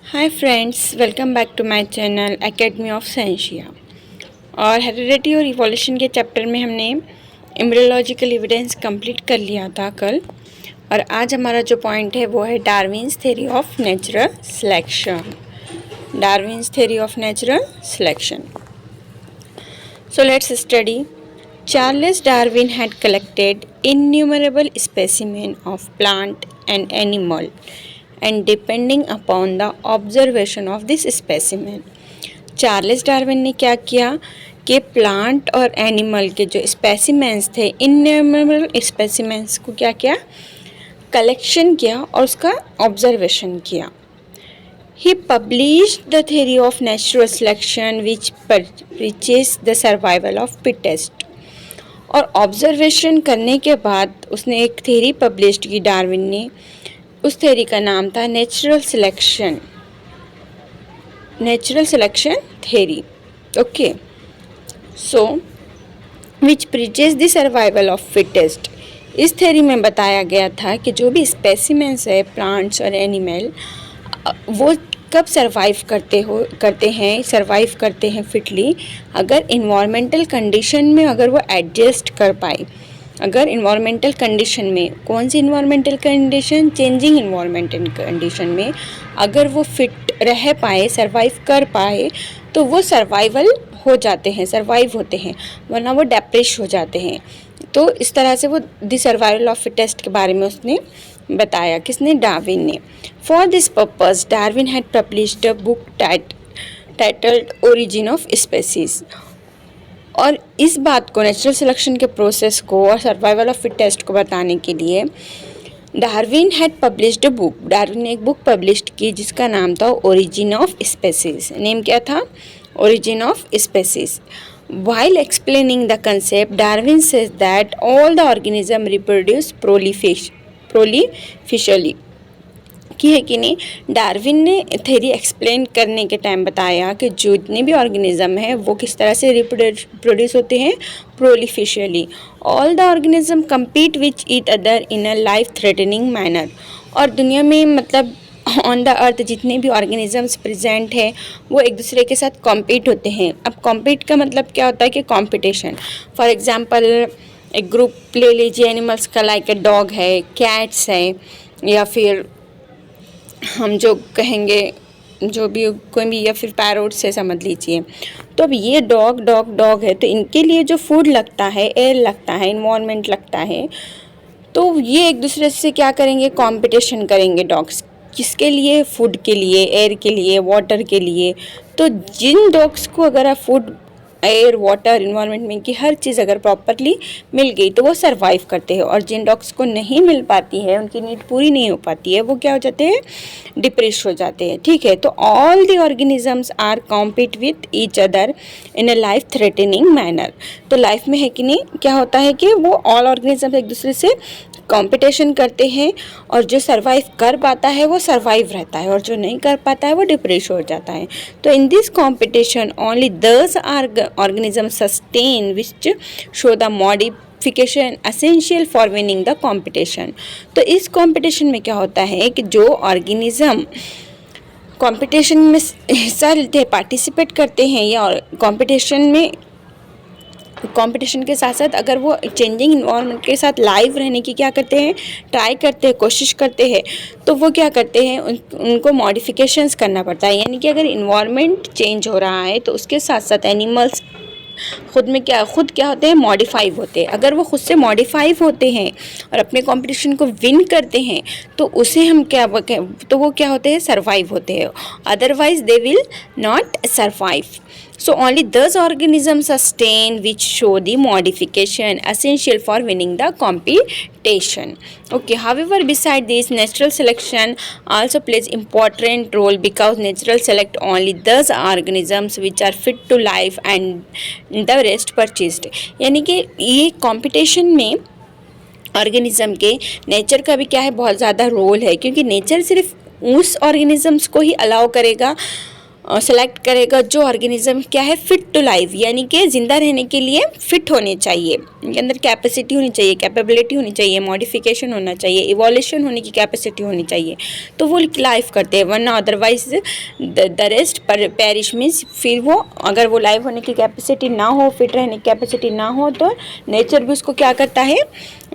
Hi friends, welcome back to my channel Academy of Sciencia. और heredity और evolution के chapter में हमने एम्ब्रियोलॉजिकल एविडेंस कंप्लीट कर लिया था कल। और आज हमारा जो पॉइंट है वो है Darwin's theory of natural selection. Darwin's theory of natural selection. So let's study. Charles Darwin had collected innumerable specimens of plant and animal and depending upon the observation of this specimen, Charles Darwin ने क्या किया कि plant और animal के जो specimens थे, innumerable specimens को क्या किया, कलेक्शन किया और उसका ऑब्जर्वेशन किया। He published the theory of natural selection which preaches the survival of fittest। और ऑब्जर्वेशन करने के बाद उसने एक थ्योरी पब्लिश की डार्विन ने। उस थ्योरी का नाम था natural selection theory. Okay, so which preaches the survival of fittest. इस थ्योरी में बताया गया था कि जो भी स्पेसिमेंस है प्लांट्स और एनिमल, वो कब सर्वाइव करते हैं फिटली, अगर इन्वायरमेंटल कंडीशन में अगर वो एडजस्ट कर पाए। अगर इन्वायरमेंटल कंडीशन में, कौन सी environmental condition, changing environmental condition में अगर वो फिट रह पाए, सर्वाइव कर पाए, तो वो सर्वाइव होते हैं, वरना वो डेप्रेस हो जाते हैं। तो इस तरह से वो द सर्वाइवल ऑफ फिटेस्ट के बारे में उसने बताया। किसने? डार्विन ने। For this purpose Darwin had published a book titled origin of species. और इस बात को, नेचुरल सिलेक्शन के प्रोसेस को और सर्वाइवल ऑफ फिटेस्ट को बताने के लिए Darwin had published a book. Darwin ने एक बुक पब्लिश की जिसका नाम था ओरिजिन ऑफ स्पेसीज। नेम क्या था? Origin of species. While explaining the concept, Darwin says that all the organisms reproduce prolifically। कि है कि नहीं? डार्विन ने थ्योरी एक्सप्लेन करने के टाइम बताया कि जितने भी ऑर्गेनिज्म हैं वो किस तरह से रिप्रोड्यूस होते हैं, prolifically. All the organism compete with each other in a life threatening manner। और दुनिया में, मतलब ऑन द अर्थ जितने भी ऑर्गेनिजम्स प्रेजेंट हैं वो एक दूसरे के साथ कॉम्पीट होते हैं। अब कॉम्पीट का मतलब क्या होता है कि कंपटीशन। फॉर एग्जांपल एक ग्रुप ले लीजिए एनिमल्स का, लाइक डॉग है, कैट्स है, या फिर हम जो कहेंगे जो भी कोई भी, या फिर पैरोट्स से समझ लीजिए। तो अब ये डॉग है, तो इनके लिए जो फूड लगता है, एयर लगता है, इन्वायरमेंट लगता है, तो ये एक दूसरे से क्या करेंगे, कंपटीशन करेंगे डॉग्स। किसके लिए? फूड के लिए, एयर के लिए, वाटर के लिए। तो जिन डॉग्स को अगर फूड, एयर, वाटर, इन्वायरमेंट में की हर चीज़ अगर प्रॉपरली मिल गई तो वो सर्वाइव करते हैं। और जिन डॉग्स को नहीं मिल पाती है, उनकी नीड पूरी नहीं हो पाती है, वो क्या हो जाते हैं, डिप्रेस हो जाते हैं। ठीक है, तो all the organisms are compete with each other in a life threatening manner. तो लाइफ में है कि नहीं, क्या होता है कि वो ऑल ऑर्गेनिजम्स एक दूसरे से कंपटीशन करते हैं, और जो सर्वाइव कर पाता है वो सर्वाइव रहता है, और जो नहीं कर पाता है वो डिप्रेस हो जाता है। तो in this competition only those organism sustain which show the modification essential for winning the competition. तो इस कंपटीशन में क्या होता है कि जो ऑर्गेनिज्म कंपटीशन में हिस्सा लेते हैं, पार्टिसिपेट करते हैं, या कंपटीशन के साथ साथ अगर वो चेंजिंग इन्वायरमेंट के साथ लाइव रहने की क्या करते हैं, ट्राई करते हैं, कोशिश करते हैं, तो वो क्या करते हैं, उनको मॉडिफिकेशंस करना पड़ता है। यानी कि अगर इन्वायरमेंट चेंज हो रहा है तो उसके साथ साथ एनिमल्स खुद क्या होते हैं, मॉडिफाइव होते हैं। अगर वो खुद से मॉडिफाइव होते हैं और अपने कंपटीशन को विन करते हैं तो उसे हम तो वो क्या होते हैं, सर्वाइव होते हैं। Otherwise they will not survive. So only those organisms sustain which show the modification essential for winning the competition. Okay, however, beside this, natural selection also plays important role because natural select only those organisms which are fit to life and the rest purchased। यानी कि ये competition में organism के nature का भी क्या है, बहुत ज़्यादा रोल है, क्योंकि नेचर सिर्फ उस ऑर्गेनिजम्स को ही अलाउ करेगा सेलेक्ट करेगा जो ऑर्गेनिज्म क्या है फिट टू लाइफ, यानी कि ज़िंदा रहने के लिए फिट होने चाहिए, इनके अंदर कैपेसिटी होनी चाहिए, कैपेबिलिटी होनी चाहिए, मॉडिफिकेशन होना चाहिए, इवोल्यूशन होने की कैपेसिटी होनी चाहिए, तो वो लाइफ करते हैं। वरना otherwise the rest perish means, फिर वो अगर वो लाइफ होने की कैपेसिटी ना हो, फिट रहने की कैपेसिटी ना हो, तो नेचर भी उसको क्या करता है,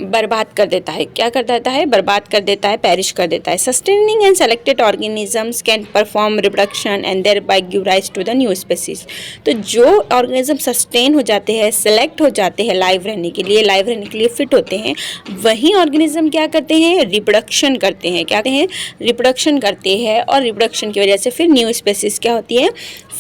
बर्बाद कर देता है। क्या कर देता है? बर्बाद कर देता है, पेरिश कर देता है। Sustaining and selected organisms can perform reproduction and thereby give rise to the new species. तो जो ऑर्गेनिज्म सस्टेन हो जाते हैं, सेलेक्ट हो जाते हैं लाइव रहने के लिए, लाइव रहने के लिए फिट होते हैं, वही ऑर्गेनिज्म क्या करते हैं? रिप्रोडक्शन करते हैं। क्या कहते हैं? रिप्रोडक्शन करते हैं, और रिप्रोडक्शन की वजह से फिर न्यू स्पीसीज क्या होती है?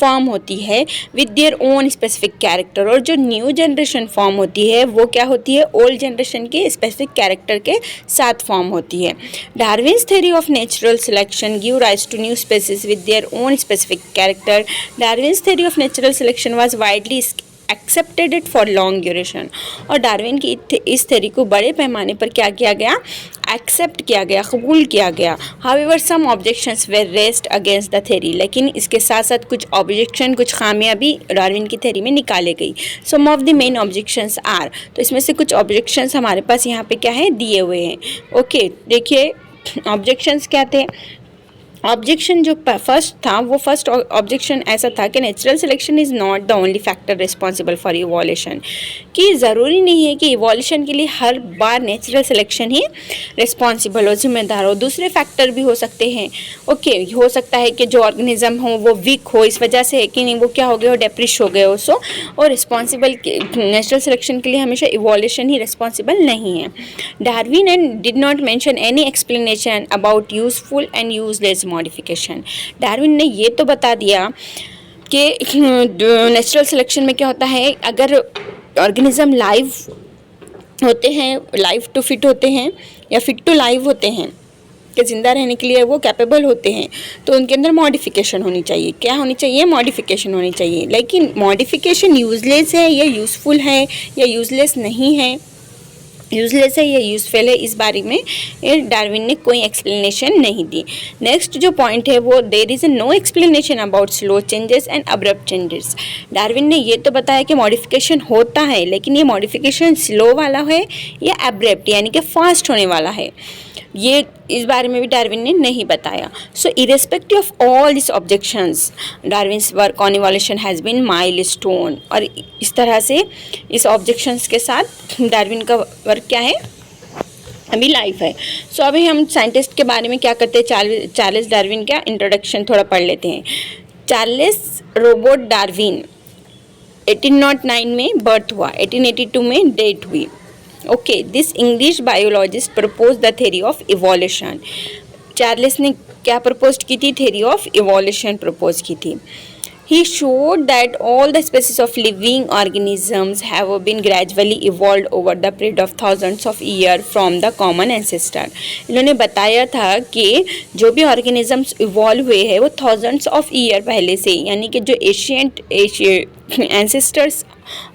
फॉर्म होती है with their own specific character. और जो न्यू जनरेशन फॉर्म होती है वो क्या होती है? ओल्ड जनरेशन के स्पेसिफिक कैरेक्टर के साथ फॉर्म होती है। Darwin's theory of natural selection give rise to new species with their own specific character. Darwin's theory of natural selection was widely accepted it for long duration. और Darwin की इस theory को बड़े पैमाने पर क्या किया गया? एक्सेप्ट किया गया, कबूल किया गया। However some objections were raised against the theory, लेकिन इसके साथ साथ कुछ ऑब्जेक्शन, कुछ खामियां भी डार्विन की थ्योरी में निकाले गई। Some of the main objections are, तो इसमें से कुछ ऑब्जेक्शंस हमारे पास यहाँ पे क्या है? दिए हुए हैं। ओके, देखिए ऑब्जेक्शंस क्या थे। ऑब्जेक्शन जो फर्स्ट था, वो फर्स्ट ऑब्जेक्शन ऐसा था कि natural selection is not the only factor responsible for evolution, कि ज़रूरी नहीं है कि इवोल्यूशन के लिए हर बार नेचुरल सिलेक्शन ही रिस्पॉन्सिबल हो, जिम्मेदार हो। दूसरे फैक्टर भी हो सकते हैं। ओके, हो सकता है कि जो ऑर्गेनिज्म हो वो वीक हो, इस वजह से है कि नहीं, वो क्या हो गए हो? डेप्रिश हो गए हो। सो और रिस्पॉन्सिबल नेचुरल सिलेक्शन के लिए हमेशा इवोल्यूशन ही रिस्पॉन्सिबल नहीं है। Darwin and did not mention any explanation about useful and useless modification. Darwin ने ये तो बता दिया कि नेचुरल सिलेक्शन में क्या होता है, अगर ऑर्गेनिज्म लाइव होते हैं, लाइव टू फिट होते हैं या फिट टू लाइव होते हैं, कि ज़िंदा रहने के लिए वो कैपेबल होते हैं, तो उनके अंदर मॉडिफिकेशन होनी चाहिए। क्या होनी चाहिए? मॉडिफिकेशन होनी चाहिए। लेकिन मॉडिफिकेशन यूजलेस है या यूज़फुल है या यूजलेस नहीं है, यूजलेस है या यूजफुल है, इस बारे में डार्विन ने कोई एक्सप्लेनेशन नहीं दी। नेक्स्ट जो पॉइंट है वो, there is no explanation about slow changes and abrupt changes. Darwin ने ये तो बताया कि मॉडिफिकेशन होता है, लेकिन ये मॉडिफिकेशन स्लो वाला है या अब्रप्ट यानी कि फास्ट होने वाला है, ये इस बारे में भी डार्विन ने नहीं बताया। So irrespective of all this objections, Darwin's work on evolution has been milestone. और इस तरह से इस ऑब्जेक्शंस के साथ डार्विन का वर्क क्या है? अभी लाइफ है। सो अभी हम साइंटिस्ट के बारे में क्या करते हैं, चार्ल्स डार्विन का इंट्रोडक्शन थोड़ा पढ़ लेते हैं। चार्ल्स रोबोट डार्विन 1809 में बर्थ हुआ, 1882 में डेथ हुई। Okay, this English biologist propose the theory of evolution. Charles ने क्या प्रपोज की थी? थ्योरी ऑफ इवोल्यूशन प्रपोज की थी। He showed that all the species of living organisms have been gradually evolved over the period of thousands of years from the common ancestor. इन्होंने बताया था कि जो भी organisms evolve हुए हैं वो thousands of year पहले से, यानी कि जो एशियंट ancestors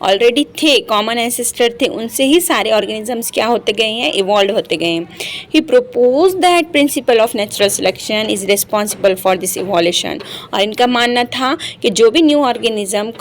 ऑलरेडी थे, कॉमन एंसेस्टर थे, उनसे ही सारे ऑर्गेनिजम्स क्या होते गए हैं? इवॉल्व होते गए हैं। He propose that principle of natural selection is responsible for this evolution. और इनका मानना था कि जो भी न्यू ऑर्गेनिज्म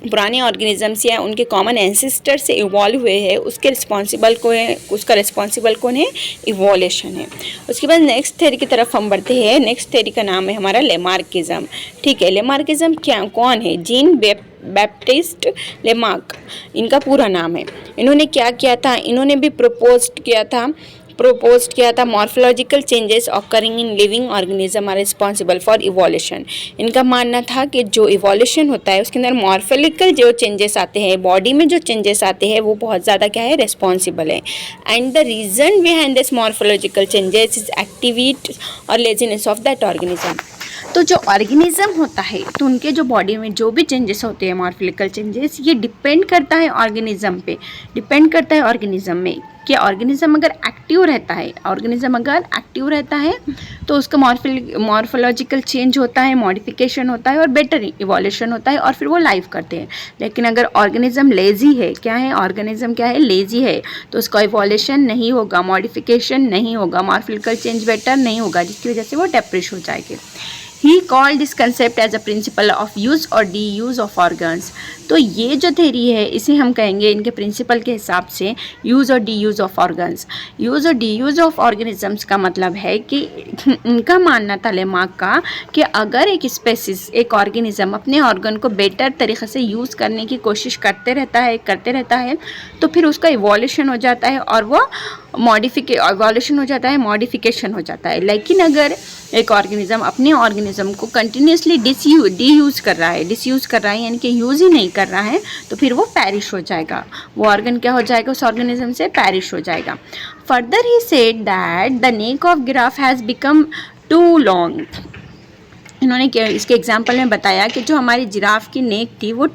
पुराने ऑर्गेनिजम्स या उनके कॉमन एंसेस्टर से इवॉल्व हुए हैं, उसके रिस्पॉन्सिबल को है, उसका रिस्पॉन्सिबल कौन है? इवोल्यूशन है। उसके बाद नेक्स्ट थ्योरी की तरफ हम बढ़ते हैं। नेक्स्ट थ्योरी का नाम है हमारा लेमार्किज्म। ठीक है, लेमार्किज्म क्या कौन है? जीन बैप्टिस्ट लेमार्क इनका पूरा नाम है। इन्होंने क्या किया था? इन्होंने भी प्रपोज किया था morphological changes occurring in living organism are responsible for evolution. इनका मानना था कि जो इवोल्यूशन होता है उसके अंदर मॉर्फोलॉजिकल जो चेंजेस आते हैं, बॉडी में जो चेंजेस आते हैं, वो बहुत ज़्यादा क्या है? रिस्पॉन्सिबल है। And the reason behind this morphological changes is activity और लेजीनेस ऑफ दैट ऑर्गेनिज्म। तो जो ऑर्गेनिज्म होता है, तो उनके जो बॉडी में जो भी चेंजेस होते हैं, मॉर्फोलॉजिकल चेंजेस, ये डिपेंड करता है ऑर्गेनिज्म पे, डिपेंड करता है ऑर्गेनिज्म में कि ऑर्गेनिज्म अगर एक्टिव रहता है तो उसका मॉर्फोलॉजिकल चेंज होता है, मॉडिफिकेशन होता है और बेटर इवोल्यूशन होता है और फिर वो लाइव करते हैं। लेकिन अगर ऑर्गेनिज्म लेजी है, ऑर्गेनिज्म क्या है, लेजी है, तो उसका इवोल्यूशन नहीं होगा, मॉडिफिकेशन नहीं होगा, मॉर्फोलॉजिकल चेंज बेटर नहीं होगा, जिसकी वजह से वो डेप्रिश हो जाएंगे। He called this concept as a principle of use or de-use of organs। तो ये जो थेरी है इसे हम कहेंगे इनके प्रिंसिपल के हिसाब से यूज़ और D use of organs. Use और डी यूज़ ऑफ ऑर्गेनिजम्स का मतलब है कि इनका मानना था लेमार्क का कि अगर एक स्पेसिस, एक ऑर्गेनिज्म अपने ऑर्गन को बेटर तरीक़े से यूज़ करने की कोशिश करते रहता है तो फिर उसका इवोल्यूशन हो जाता है और वो इवोल्यूशन हो जाता है, मॉडिफिकेशन हो जाता है। लेकिन अगर एक ऑर्गेनिज्म अपने ऑर्गेनिज्म को कंटिन्यूसली डिसयूज़ कर रहा है यानी कि यूज़ ही नहीं कर रहा है, तो फिर वो पैरिश हो जाएगा, वो ऑर्गन क्या हो जाएगा, उस ऑर्गेनिज्म से पैरिश हो जाएगा। Further he said that the neck of giraffe has become too long. इन्होंने इसके एग्जाम्पल में बताया कि जो हमारी जिराफ की नेक थी वो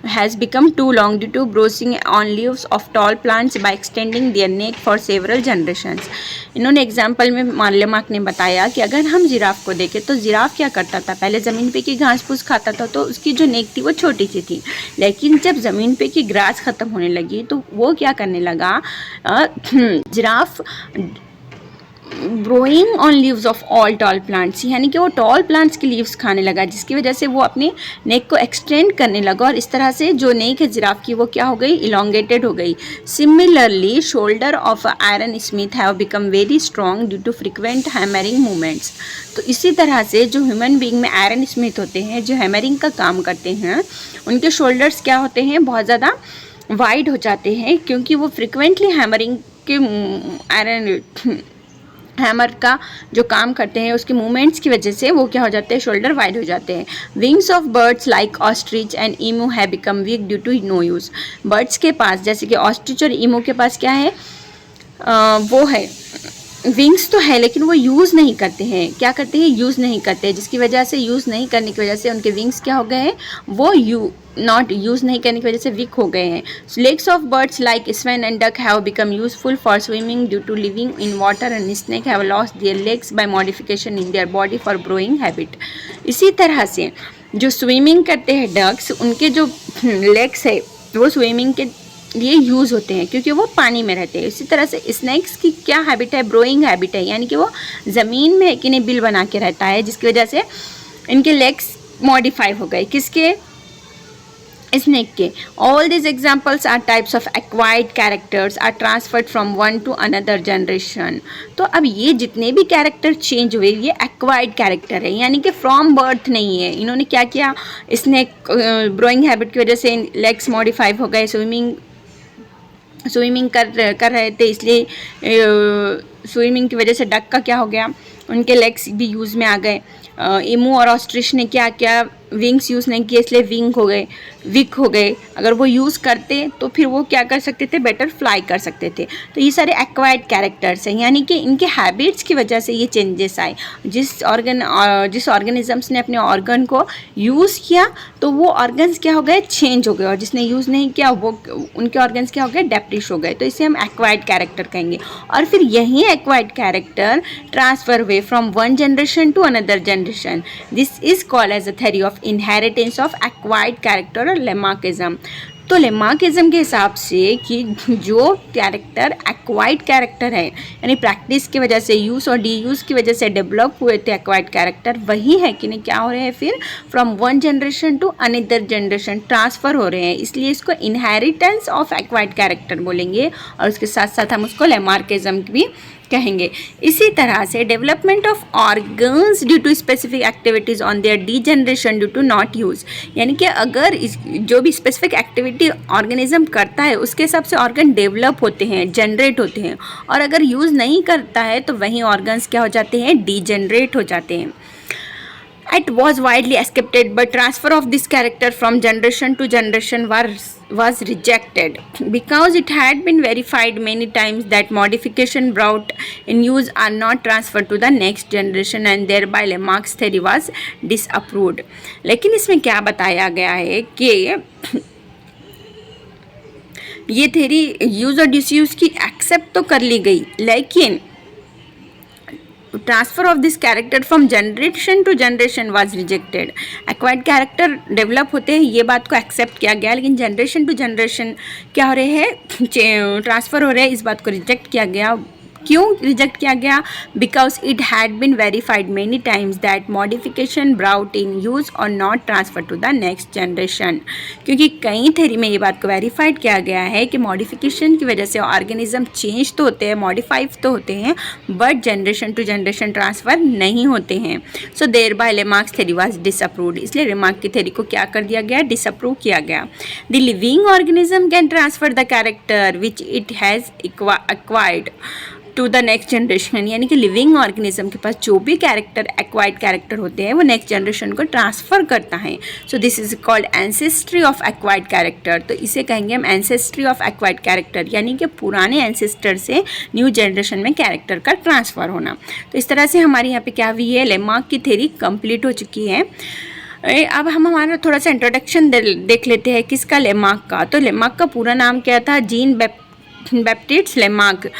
has become too long due to browsing on leaves of tall plants by extending their neck for several generations. इन्होंने एग्जाम्पल में लेमार्क ने बताया कि अगर हम जिराफ को देखें तो जिराफ क्या करता था, पहले ज़मीन पे की घास फूस खाता था तो उसकी जो नेक थी वो छोटी सी थी, लेकिन जब ज़मीन पे की ग्रास ख़त्म होने लगी तो वो क्या करने लगा, giraffe growing on leaves of all tall plants, यानी कि वो टॉल प्लांट्स की लीव्स खाने लगा, जिसकी वजह से वो अपने नेक को एक्सटेंड करने लगा और इस तरह से जो नेक है जिराफ की वो क्या हो गई, इलोंगेटेड हो गई। Similarly shoulder of iron smith have become very strong due to frequent hammering movements. तो इसी तरह से जो ह्यूमन बीइंग में आयरन स्मिथ होते हैं, जो हैमरिंग का काम करते हैं, उनके शोल्डर्स क्या होते हैं, बहुत ज़्यादा वाइड हो जाते हैं, क्योंकि वो फ्रिक्वेंटली हैमरिंग के आयरन हैमर का जो काम करते हैं उसके मूवमेंट्स की वजह से वो क्या हो जाते हैं, शोल्डर वाइड हो जाते हैं। Wings of birds like ostrich and emu have become weak due to no use. Birds के पास जैसे कि ऑस्ट्रिच और ईमू के पास क्या है, वो है विंग्स तो है लेकिन वो यूज़ नहीं करते हैं, क्या करते हैं, यूज़ नहीं करते, जिसकी वजह से यूज़ नहीं करने की वजह से उनके विंग्स क्या हो गए हैं, वो नॉट यूज़ नहीं करने की वजह से वीक हो गए हैं। Legs of birds like swan and duck have become useful for swimming due to living in water and snake have lost their legs by modification in their body for burrowing habit. इसी तरह से जो swimming करते हैं ducks, उनके जो legs है वो स्विमिंग के लिए यूज़ होते हैं क्योंकि वो पानी में रहते हैं। इसी तरह से स्नेक्स की क्या हैबिट है, ब्रोइंग हैबिट है, यानी कि वो ज़मीन में किन्हें बिल बना के रहता है, जिसकी वजह से इनके लेग्स मॉडिफाई हो गए, किसके, स्नेक के। All this examples are types of acquired characters are transferred from one to another generation. तो अब ये जितने भी कैरेक्टर चेंज हुए ये एक्वायर्ड कैरेक्टर है, यानी कि फ्रॉम बर्थ नहीं है। इन्होंने क्या किया, स्नेक ब्रोइंग हैबिट की वजह से लेग्स मॉडिफाई हो गए, स्विमिंग कर रहे थे, इसलिए स्विमिंग की वजह से डक का क्या हो गया, उनके लेग्स भी यूज़ में आ गए। इमू और ऑस्ट्रिच ने क्या किया, विंग्स यूज़ नहीं किए इसलिए वीक हो गए। अगर वो यूज़ करते तो फिर वो क्या कर सकते थे, बेटर फ्लाई कर सकते थे। तो ये सारे एक्वायर्ड कैरेक्टर्स हैं, यानी कि इनके हैबिट्स की वजह से ये चेंजेस आए। जिस ऑर्गेनिजम्स ने अपने ऑर्गन को यूज़ किया तो वो ऑर्गन्स क्या हो गए, चेंज हो गए, और जिसने यूज़ नहीं किया वो उनके ऑर्गन्स क्या हो गए, डेप्रिश हो गए। तो इसे हम एक्वायर्ड कैरेक्टर कहेंगे। और फिर यही एक्वायर्ड कैरेक्टर ट्रांसफर हुए from one generation to another generation. This is called as a theory of inheritance of acquired character और लेमार्किज्म। तो लेमार्किज्म के हिसाब से कि जो कैरेक्टर एक्वायर्ड कैरेक्टर है, यानी प्रैक्टिस की वजह से, यूज़ और डी यूज़ की वजह से डेवलप हुए थे एक्वायर्ड कैरेक्टर, वही है कि नहीं क्या हो रहे हैं, फिर from one generation to another generation transfer हो रहे हैं। इसलिए इसको इनहेरिटेंस ऑफ एक्वायर्ड कैरेक्टर बोलेंगे और उसके साथ साथ हम उसको लेमार्किज्म भी कहेंगे। इसी तरह से development of organs due to specific activities on their degeneration due to not use, यानी कि अगर जो भी स्पेसिफिक एक्टिविटी ऑर्गेनिज्म करता है उसके हिसाब से ऑर्गन डेवलप होते हैं, जनरेट होते हैं, और अगर यूज़ नहीं करता है तो वहीं ऑर्गन्स क्या हो जाते हैं, डीजनरेट हो जाते हैं। It was widely accepted, but transfer of this character from generation to generation was rejected because it had been verified many times that modification brought in use are not transferred to the next generation, and thereby Lamarck's theory was disapproved. लेकिन इसमें क्या बताया गया है कि ये theory use और disuse की एक्सेप्ट तो कर ली गई, लेकिन transfer of this character from generation to generation was rejected. Acquired character develop होते हैं, ये बात को एक्सेप्ट किया गया, लेकिन जनरेशन टू जनरेशन क्या हो रहे हैं, ट्रांसफ़र हो रहे हैं, इस बात को रिजेक्ट किया गया। क्यों रिजेक्ट किया गया? Because it had been verified many times that modification brought in use और not transfer to the next generation. क्योंकि कई थ्योरी में ये बात को वेरीफाइड किया गया है कि मॉडिफिकेशन की वजह से ऑर्गेनिज्म चेंज तो होते हैं, मॉडिफाइड तो होते हैं, but generation to generation transfer नहीं होते हैं। So thereby Lamarck's theory was disapproved, इसलिए लेमार्क की थ्योरी को क्या कर दिया गया? डिसअप्रूव किया गया। The living organism can transfer the character which it has acquired to the next generation, यानी कि लिविंग ऑर्गेनिज्म के पास जो भी कैरेक्टर एक्वायर्ड कैरेक्टर होते हैं वो नेक्स्ट जनरेशन को ट्रांसफ़र करता है। So this is called ancestry of acquired character. तो इसे कहेंगे हम एंसेस्ट्री ऑफ एक्वायर्ड कैरेक्टर, यानी कि पुराने एंसेस्टर से न्यू जनरेशन में कैरेक्टर का ट्रांसफ़र होना। तो इस तरह से हमारी यहाँ पे क्या हुई है, लेमार्क की थ्योरी कंप्लीट हो चुकी है। अब हम हमारा थोड़ा सा इंट्रोडक्शन देख लेते हैं किसका, लेमार्क का। तो लेमार्क का पूरा नाम क्या था? Jean Baptiste Lamarck.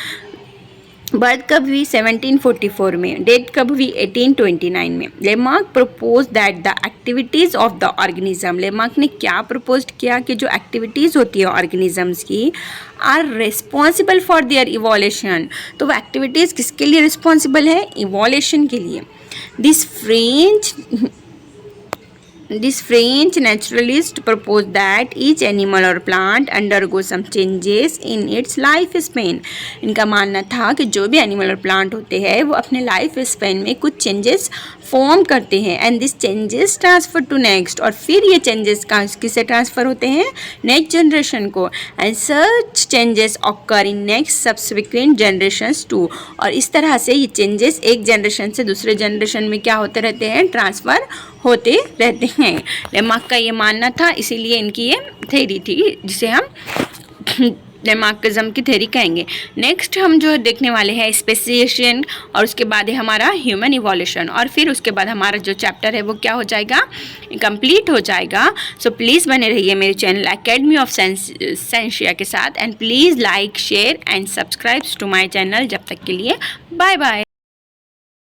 बर्थ कब हुई? 1744 में। डेथ कब हुई? 1829 में। Lamarck propose that the activities of the organism, Lamarck ने क्या प्रपोज किया कि जो एक्टिविटीज़ होती है ऑर्गेनिजम्स की are responsible for their evolution. तो वो एक्टिविटीज़ किसके लिए रिस्पॉन्सिबल है? इवोल्यूशन के लिए। This French naturalist proposed that each animal or plant undergo some changes in its life span. इनका मानना था कि जो भी एनिमल और प्लांट होते हैं वो अपने लाइफ स्पेन में कुछ चेंजेस फॉर्म करते हैं, and this changes transfer to next, और फिर ये चेंजेस किससे ट्रांसफ़र होते हैं? नेक्स्ट जनरेशन को। And such changes occur in next subsequent generations too, और इस तरह से ये चेंजेस एक जनरेशन से दूसरे जनरेशन में क्या होते रहते हैं? ट्रांसफ़र होते रहते हैं। लेमार्क का ये मानना था, इसीलिए इनकी ये थ्योरी थी जिसे हम लेमार्किज्म की थ्योरी कहेंगे। नेक्स्ट हम जो देखने वाले हैं स्पेसिएशन, और उसके बाद है हमारा ह्यूमन इवोल्यूशन, और फिर उसके बाद हमारा जो चैप्टर है वो क्या हो जाएगा? कंप्लीट हो जाएगा। सो प्लीज़ बने रहिए मेरे चैनल एकेडमी ऑफ साइंसिया के साथ, and please like share and subscribe to my channel. जब तक के लिए बाय बाय।